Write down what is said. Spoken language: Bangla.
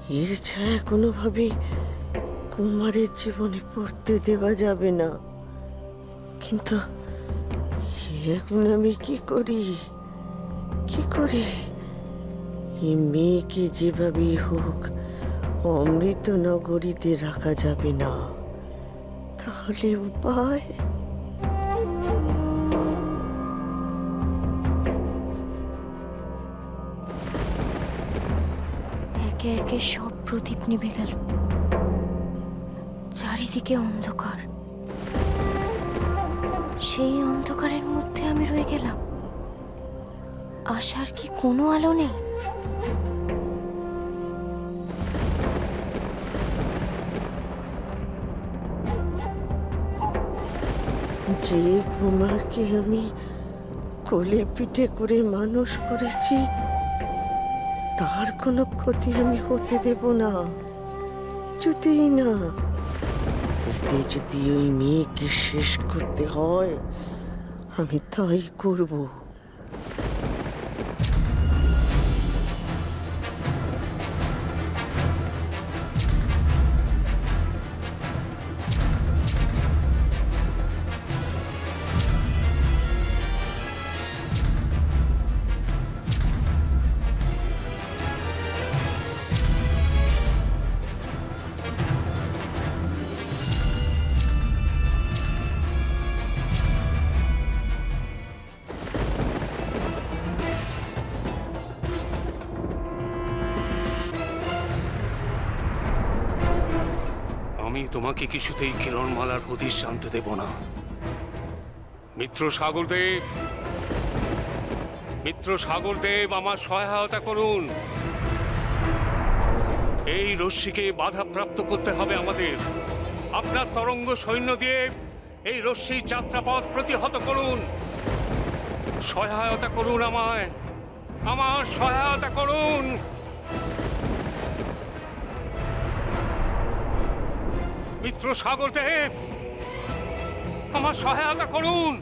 এর ছায়া কোনোভাবেই কুমারের জীবনে পড়তে দেওয়া যাবে না। কিন্তু এখন আমি কি করি? এই মেয়েকে যেভাবেই হোক অমৃত নগরীতে রাখা যাবে না। তাহলে উপায়? একে একে সব প্রদীপ নিভে গেল, চারিদিকে অন্ধকার। সেই অন্ধকারের মধ্যে আমি রয়ে গেলাম। আশার কি কোনো আলো নেই? যে কুমারকে আমি কোলে পিঠে করে মানুষ করেছি, তার কোনো ক্ষতি আমি হতে দেব না, কিছুতেই না। এতে যদি ওই মেয়েকে শেষ করতে হয়, আমি তাই করব। আমি তোমাকে কিছুতেই কিরণমালার হদিশ জানতে দেব না। মিত্র সাগরদেব আমার সহায়তা করুন। এই রশ্মিকে বাধাপ্রাপ্ত করতে হবে আমাদের। আপনার তরঙ্গ সৈন্য দিয়ে এই রশ্মির যাত্রাপথ প্রতিহত করুন। সহায়তা করুন আমায়, আমার সহায়তা করুন। মিত্র সাগরদেব, আমার সহায়তা করুন।